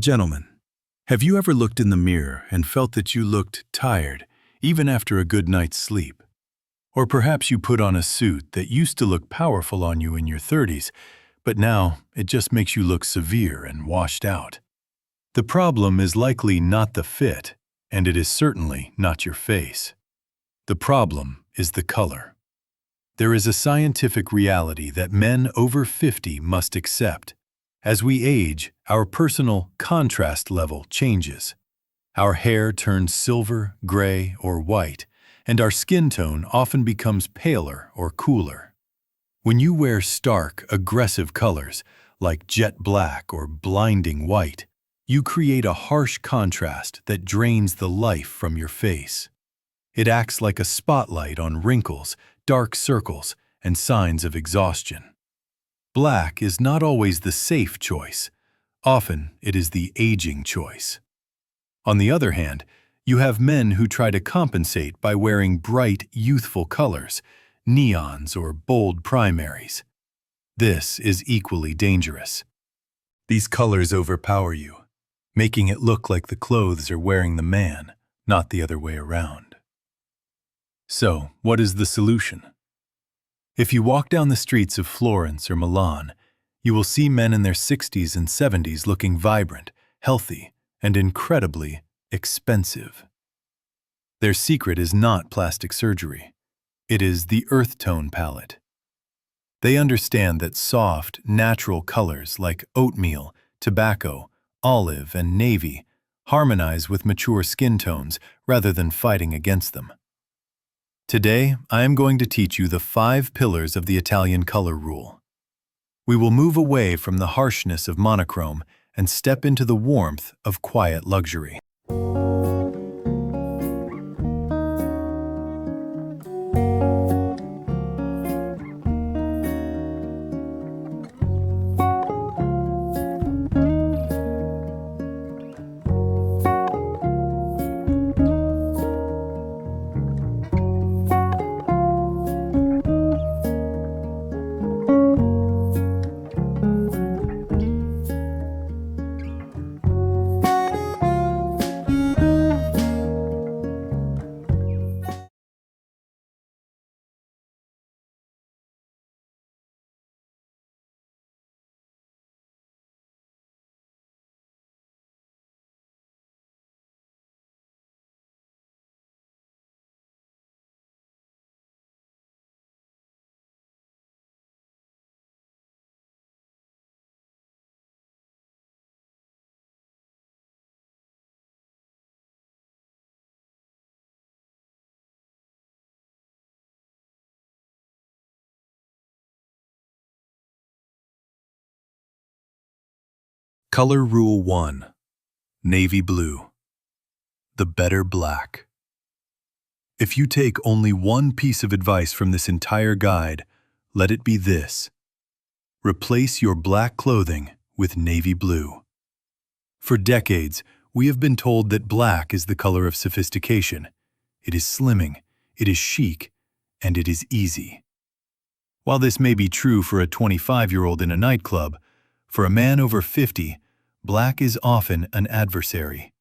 Gentlemen, have you ever looked in the mirror and felt that you looked tired, even after a good night's sleep? Or perhaps you put on a suit that used to look powerful on you in your 30s, but now it just makes you look severe and washed out. The problem is likely not the fit, and it is certainly not your face. The problem is the color. There is a scientific reality that men over 50 must accept. As we age, our personal contrast level changes. Our hair turns silver, gray, or white, and our skin tone often becomes paler or cooler. When you wear stark, aggressive colors, like jet black or blinding white, you create a harsh contrast that drains the life from your face. It acts like a spotlight on wrinkles, dark circles, and signs of exhaustion. Black is not always the safe choice. Often, it is the aging choice. On the other hand, you have men who try to compensate by wearing bright, youthful colors, neons or bold primaries. This is equally dangerous. These colors overpower you, making it look like the clothes are wearing the man, not the other way around. So, what is the solution? If you walk down the streets of Florence or Milan, you will see men in their 60s and 70s looking vibrant, healthy, and incredibly expensive. Their secret is not plastic surgery. It is the earth tone palette. They understand that soft, natural colors like oatmeal, tobacco, olive, and navy harmonize with mature skin tones rather than fighting against them. Today, I am going to teach you the 5 pillars of the Italian color rule. We will move away from the harshness of monochrome and step into the warmth of quiet luxury. Color Rule 1. Navy blue. The better black. If you take only one piece of advice from this entire guide, let it be this. Replace your black clothing with navy blue. For decades, we have been told that black is the color of sophistication. It is slimming, it is chic, and it is easy. While this may be true for a 25-year-old in a nightclub, for a man over 50, black is often an adversary.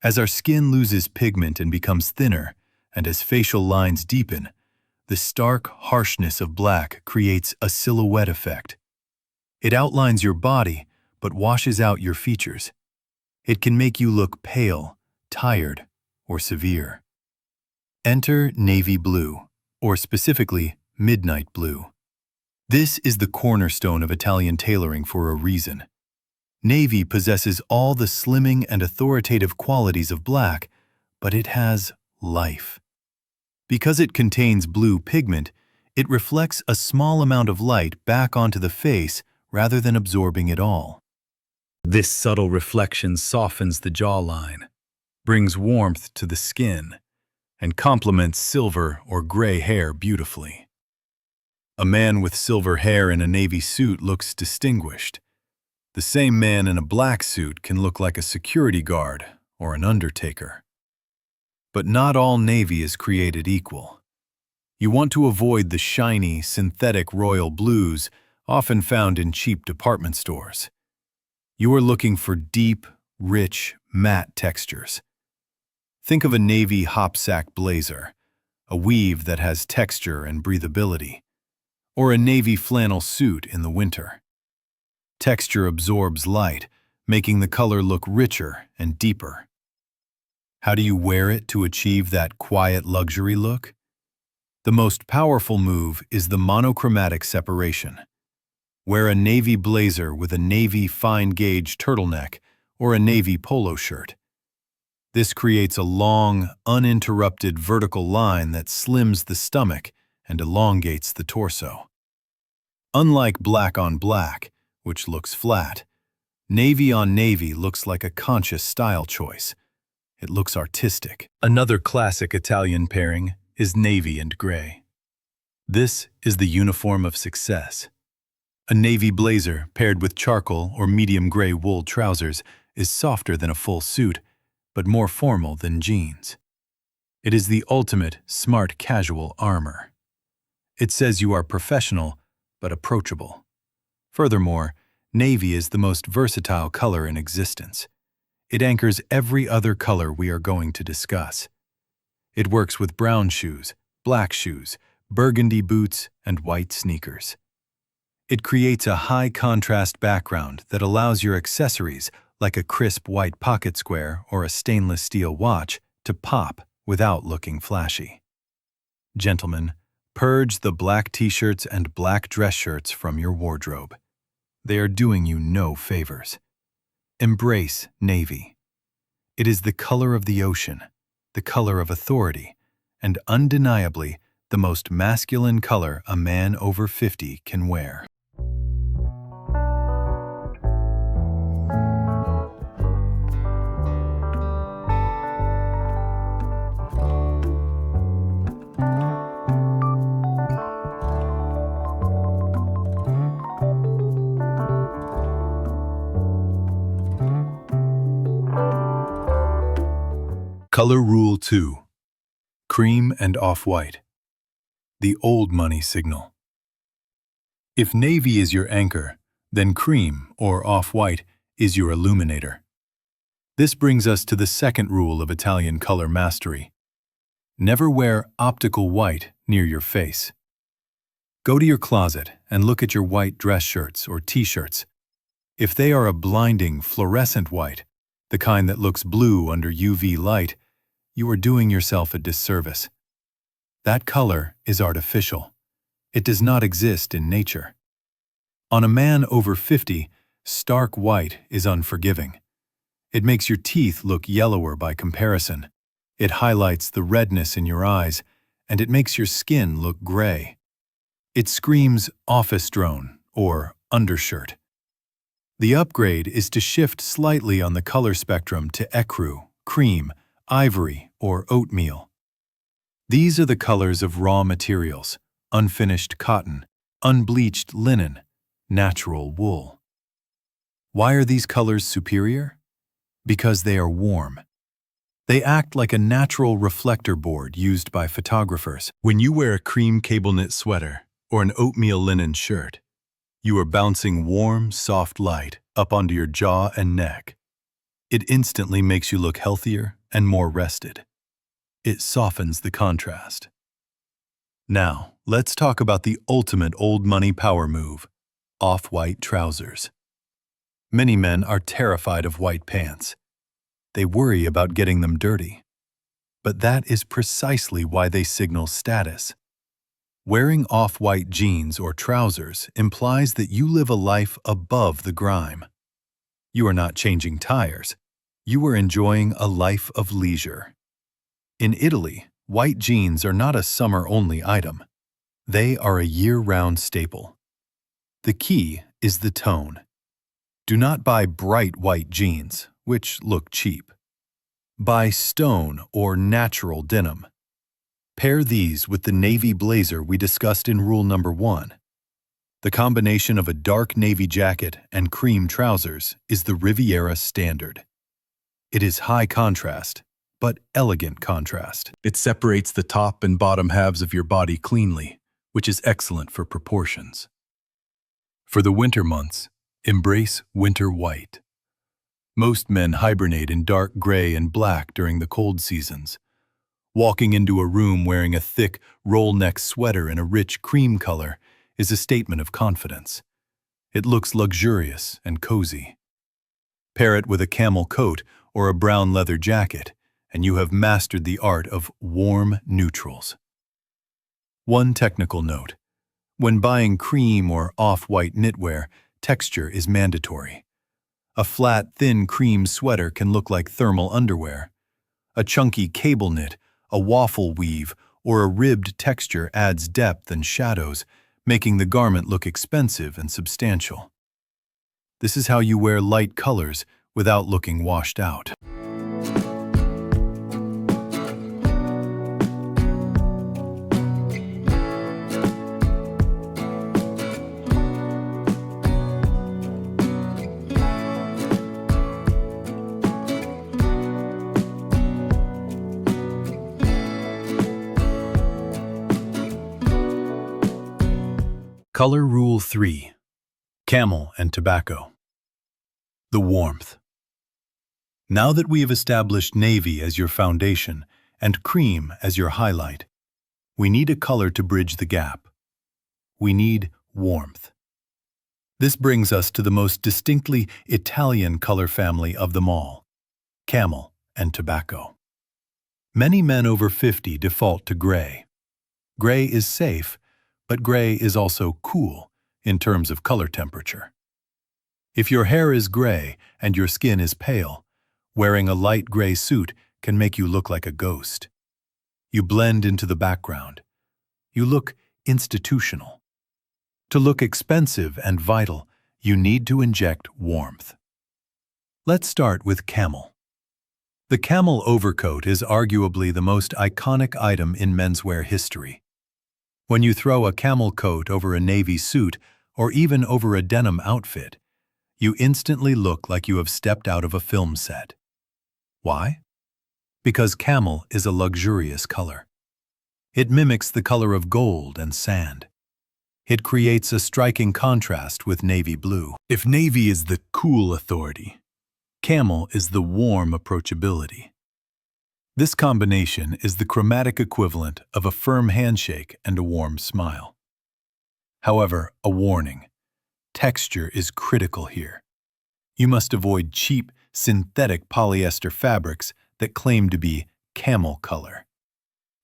As our skin loses pigment and becomes thinner, and as facial lines deepen, the stark harshness of black creates a silhouette effect. It outlines your body, but washes out your features. It can make you look pale, tired, or severe. Enter navy blue, or specifically midnight blue. This is the cornerstone of Italian tailoring for a reason. Navy possesses all the slimming and authoritative qualities of black, but it has life. Because it contains blue pigment, it reflects a small amount of light back onto the face rather than absorbing it all. This subtle reflection softens the jawline, brings warmth to the skin, and complements silver or gray hair beautifully. A man with silver hair in a navy suit looks distinguished. The same man in a black suit can look like a security guard or an undertaker. But not all navy is created equal. You want to avoid the shiny, synthetic royal blues often found in cheap department stores. You are looking for deep, rich, matte textures. Think of a navy hopsack blazer, a weave that has texture and breathability, or a navy flannel suit in the winter. Texture absorbs light, making the color look richer and deeper. How do you wear it to achieve that quiet luxury look? The most powerful move is the monochromatic separation. Wear a navy blazer with a navy fine-gauge turtleneck or a navy polo shirt. This creates a long, uninterrupted vertical line that slims the stomach and elongates the torso. Unlike black on black, which looks flat, navy on navy looks like a conscious style choice. It looks artistic. Another classic Italian pairing is navy and gray. This is the uniform of success. A navy blazer paired with charcoal or medium gray wool trousers is softer than a full suit, but more formal than jeans. It is the ultimate smart casual armor. It says you are professional, but approachable. Furthermore, navy is the most versatile color in existence. It anchors every other color we are going to discuss. It works with brown shoes, black shoes, burgundy boots, and white sneakers. It creates a high-contrast background that allows your accessories, like a crisp white pocket square or a stainless steel watch, to pop without looking flashy. Gentlemen, purge the black t-shirts and black dress shirts from your wardrobe. They are doing you no favors. Embrace navy. It is the color of the ocean, the color of authority, and undeniably the most masculine color a man over 50 can wear. Color Rule 2. Cream and off-white. The old money signal. If navy is your anchor, then cream or off-white is your illuminator. This brings us to the second rule of Italian color mastery. Never wear optical white near your face. Go to your closet and look at your white dress shirts or t-shirts. If they are a blinding fluorescent white, the kind that looks blue under UV light, you are doing yourself a disservice. That color is artificial. It does not exist in nature. On a man over 50, stark white is unforgiving. It makes your teeth look yellower by comparison. It highlights the redness in your eyes, and it makes your skin look gray. It screams office drone or undershirt. The upgrade is to shift slightly on the color spectrum to ecru, cream, ivory, or oatmeal. These are the colors of raw materials: unfinished cotton, unbleached linen, natural wool. Why are these colors superior? Because they are warm. They act like a natural reflector board used by photographers. When you wear a cream cable knit sweater or an oatmeal linen shirt, you are bouncing warm, soft light up onto your jaw and neck. It instantly makes you look healthier and more rested. It softens the contrast. Now, let's talk about the ultimate old money power move: off-white trousers. Many men are terrified of white pants. They worry about getting them dirty. But that is precisely why they signal status. Wearing off-white jeans or trousers implies that you live a life above the grime. You are not changing tires. You are enjoying a life of leisure. In Italy, white jeans are not a summer-only item. They are a year-round staple. The key is the tone. Do not buy bright white jeans, which look cheap. Buy stone or natural denim. Pair these with the navy blazer we discussed in rule number 1. The combination of a dark navy jacket and cream trousers is the Riviera standard. It is high contrast, but elegant contrast. It separates the top and bottom halves of your body cleanly, which is excellent for proportions. For the winter months, embrace winter white. Most men hibernate in dark gray and black during the cold seasons. Walking into a room wearing a thick, roll-neck sweater in a rich cream color is a statement of confidence. It looks luxurious and cozy. Pair it with a camel coat or a brown leather jacket, and you have mastered the art of warm neutrals. One technical note. When buying cream or off-white knitwear, texture is mandatory. A flat, thin cream sweater can look like thermal underwear. A chunky cable knit, a waffle weave, or a ribbed texture adds depth and shadows, making the garment look expensive and substantial. This is how you wear light colors without looking washed out. Color Rule 3. Camel and Tobacco. The warmth. Now that we have established navy as your foundation and cream as your highlight, we need a color to bridge the gap. We need warmth. This brings us to the most distinctly Italian color family of them all, camel and tobacco. Many men over 50 default to gray. Gray is safe, but gray is also cool in terms of color temperature. If your hair is gray and your skin is pale, wearing a light gray suit can make you look like a ghost. You blend into the background. You look institutional. To look expensive and vital, you need to inject warmth. Let's start with camel. The camel overcoat is arguably the most iconic item in menswear history. When you throw a camel coat over a navy suit or even over a denim outfit, you instantly look like you have stepped out of a film set. Why? Because camel is a luxurious color. It mimics the color of gold and sand. It creates a striking contrast with navy blue. If navy is the cool authority, camel is the warm approachability. This combination is the chromatic equivalent of a firm handshake and a warm smile. However, a warning. Texture is critical here. You must avoid cheap, synthetic polyester fabrics that claim to be camel color.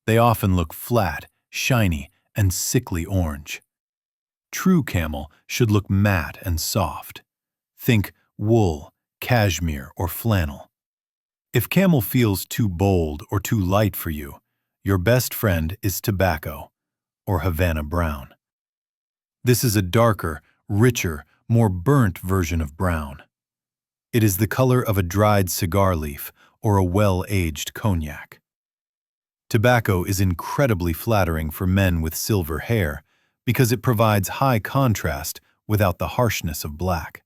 They often look flat, shiny, and sickly orange. True camel should look matte and soft. Think wool, cashmere, or flannel. If camel feels too bold or too light for you, your best friend is tobacco or Havana brown. This is a darker, richer, more burnt version of brown. It is the color of a dried cigar leaf or a well-aged cognac. Tobacco is incredibly flattering for men with silver hair because it provides high contrast without the harshness of black.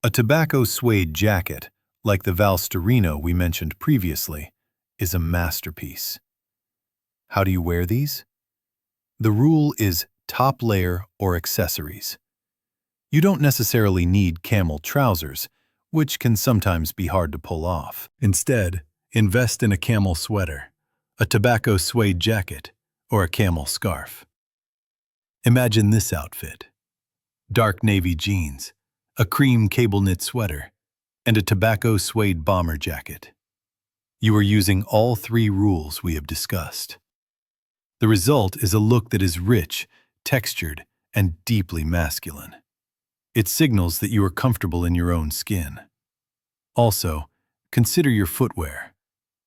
A tobacco suede jacket, like the Valsterino we mentioned previously, is a masterpiece. How do you wear these? The rule is top layer or accessories. You don't necessarily need camel trousers, which can sometimes be hard to pull off. Instead, invest in a camel sweater, a tobacco suede jacket, or a camel scarf. Imagine this outfit: dark navy jeans, a cream cable knit sweater, and a tobacco suede bomber jacket. You are using all three rules we have discussed. The result is a look that is rich, textured, and deeply masculine. It signals that you are comfortable in your own skin. Also, consider your footwear.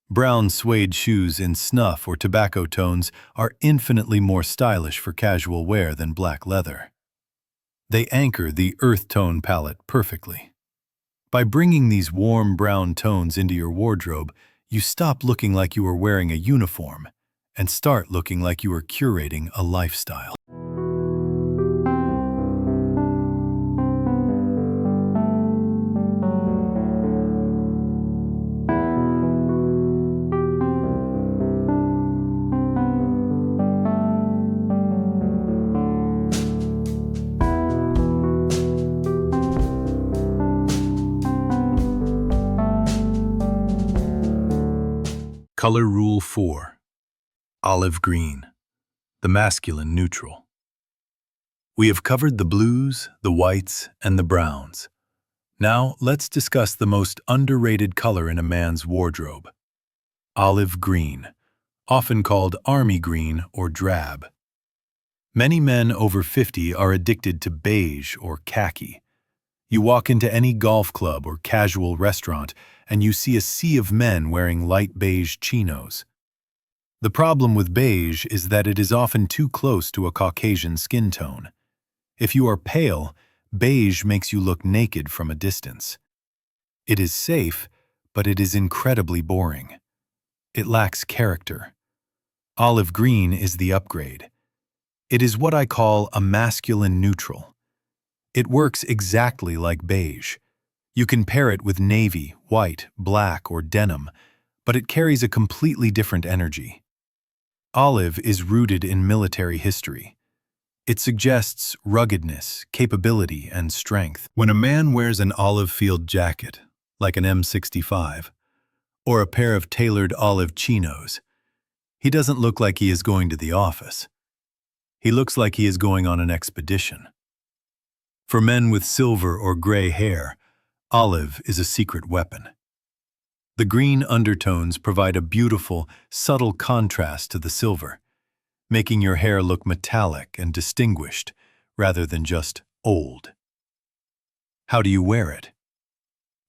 Brown suede shoes in snuff or tobacco tones are infinitely more stylish for casual wear than black leather. They anchor the earth tone palette perfectly. By bringing these warm brown tones into your wardrobe, you stop looking like you are wearing a uniform and start looking like you are curating a lifestyle. Color Rule 4. Olive green, the masculine neutral. We have covered the blues, the whites, and the browns. Now, let's discuss the most underrated color in a man's wardrobe. Olive green, often called army green or drab. Many men over 50 are addicted to beige or khaki. You walk into any golf club or casual restaurant, and you see a sea of men wearing light beige chinos. The problem with beige is that it is often too close to a Caucasian skin tone. If you are pale, beige makes you look naked from a distance. It is safe, but it is incredibly boring. It lacks character. Olive green is the upgrade. It is what I call a masculine neutral. It works exactly like beige. You can pair it with navy, white, black, or denim, but it carries a completely different energy. Olive is rooted in military history. It suggests ruggedness, capability, and strength. When a man wears an olive field jacket, like an M65, or a pair of tailored olive chinos, he doesn't look like he is going to the office. He looks like he is going on an expedition. For men with silver or gray hair, olive is a secret weapon. The green undertones provide a beautiful, subtle contrast to the silver, making your hair look metallic and distinguished rather than just old. How do you wear it?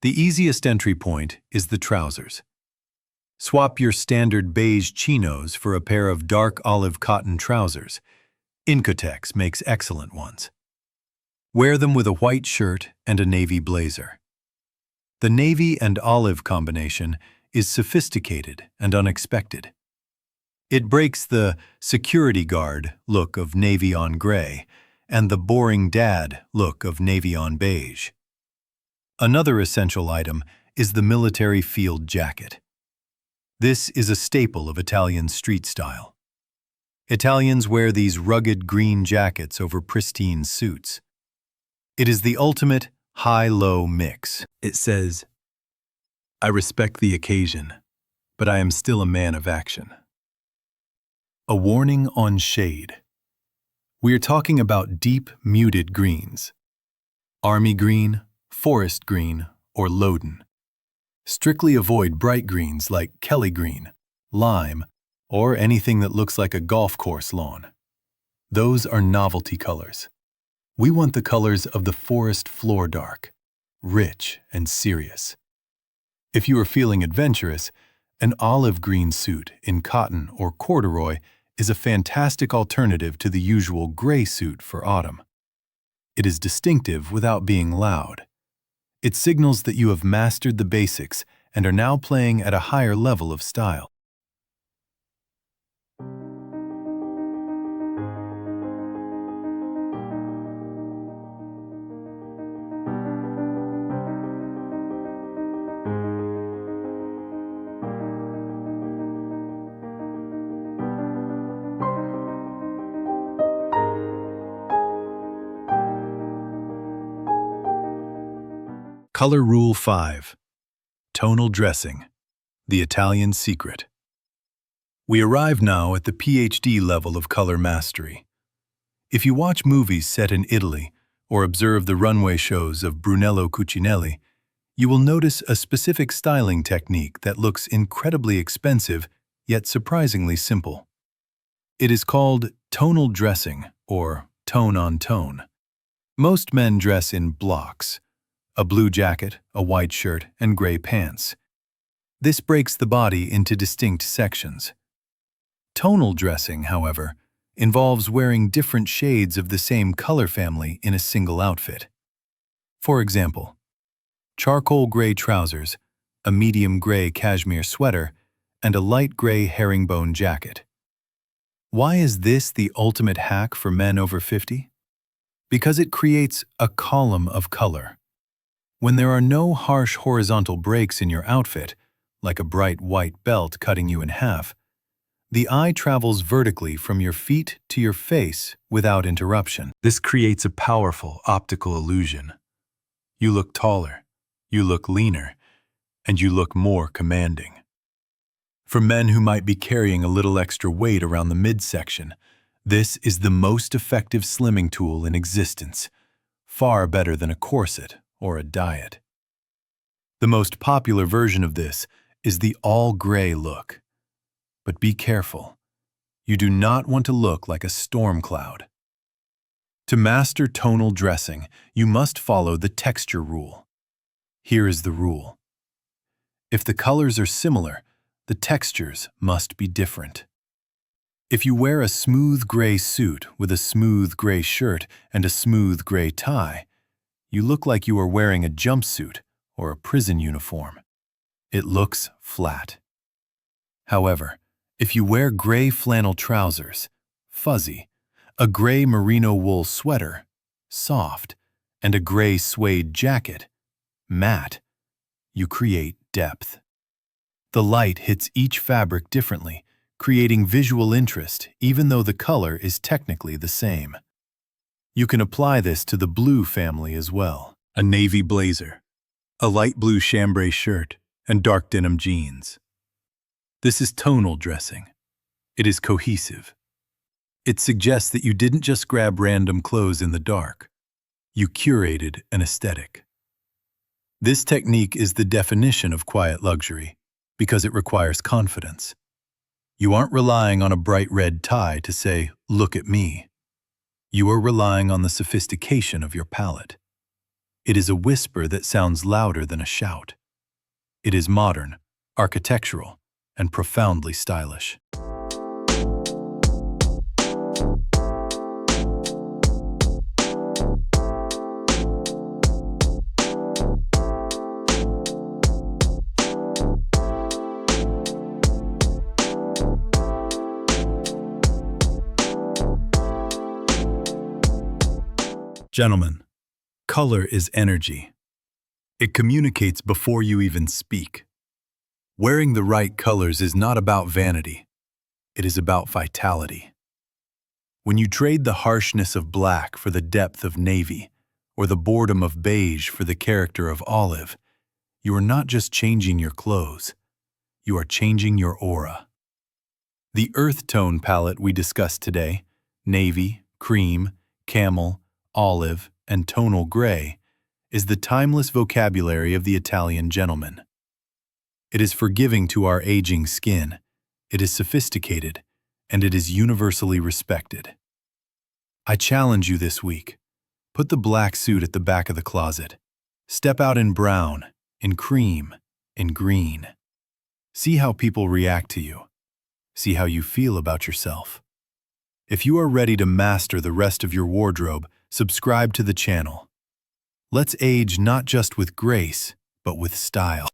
The easiest entry point is the trousers. Swap your standard beige chinos for a pair of dark olive cotton trousers. Incotex makes excellent ones. Wear them with a white shirt and a navy blazer. The navy and olive combination is sophisticated and unexpected. It breaks the security guard look of navy on gray and the boring dad look of navy on beige. Another essential item is the military field jacket. This is a staple of Italian street style. Italians wear these rugged green jackets over pristine suits. It is the ultimate high-low mix. It says, "I respect the occasion, but I am still a man of action." A warning on shade. We are talking about deep, muted greens. Army green, forest green, or loden. Strictly avoid bright greens like Kelly green, lime, or anything that looks like a golf course lawn. Those are novelty colors. We want the colors of the forest floor dark, rich and serious. If you are feeling adventurous, an olive green suit in cotton or corduroy is a fantastic alternative to the usual gray suit for autumn. It is distinctive without being loud. It signals that you have mastered the basics and are now playing at a higher level of style. Color Rule 5. Tonal Dressing, the Italian secret. We arrive now at the PhD level of color mastery. If you watch movies set in Italy or observe the runway shows of Brunello Cucinelli, you will notice a specific styling technique that looks incredibly expensive yet surprisingly simple. It is called tonal dressing or tone on tone. Most men dress in blocks. A blue jacket, a white shirt, and gray pants. This breaks the body into distinct sections. Tonal dressing, however, involves wearing different shades of the same color family in a single outfit. For example, charcoal gray trousers, a medium gray cashmere sweater, and a light gray herringbone jacket. Why is this the ultimate hack for men over 50? Because it creates a column of color. When there are no harsh horizontal breaks in your outfit, like a bright white belt cutting you in half, the eye travels vertically from your feet to your face without interruption. This creates a powerful optical illusion. You look taller, you look leaner, and you look more commanding. For men who might be carrying a little extra weight around the midsection, this is the most effective slimming tool in existence, far better than a corset or a diet. The most popular version of this is the all-gray look. But be careful. You do not want to look like a storm cloud. To master tonal dressing, you must follow the texture rule. Here is the rule. If the colors are similar, the textures must be different. If you wear a smooth gray suit with a smooth gray shirt and a smooth gray tie, you look like you are wearing a jumpsuit or a prison uniform. It looks flat. However, if you wear gray flannel trousers, fuzzy, a gray merino wool sweater, soft, and a gray suede jacket, matte, you create depth. The light hits each fabric differently, creating visual interest even though the color is technically the same. You can apply this to the blue family as well. A navy blazer, a light blue chambray shirt, and dark denim jeans. This is tonal dressing. It is cohesive. It suggests that you didn't just grab random clothes in the dark. You curated an aesthetic. This technique is the definition of quiet luxury because it requires confidence. You aren't relying on a bright red tie to say, "Look at me." You are relying on the sophistication of your palette. It is a whisper that sounds louder than a shout. It is modern, architectural, and profoundly stylish. Gentlemen, color is energy. It communicates before you even speak. Wearing the right colors is not about vanity. It is about vitality. When you trade the harshness of black for the depth of navy, or the boredom of beige for the character of olive, you are not just changing your clothes. You are changing your aura. The earth tone palette we discussed today, navy, cream, camel, olive, and tonal gray, is the timeless vocabulary of the Italian gentleman. It is forgiving to our aging skin, it is sophisticated, and it is universally respected. I challenge you this week. Put the black suit at the back of the closet. Step out in brown, in cream, in green. See how people react to you. See how you feel about yourself. If you are ready to master the rest of your wardrobe, subscribe to the channel. Let's age not just with grace, but with style.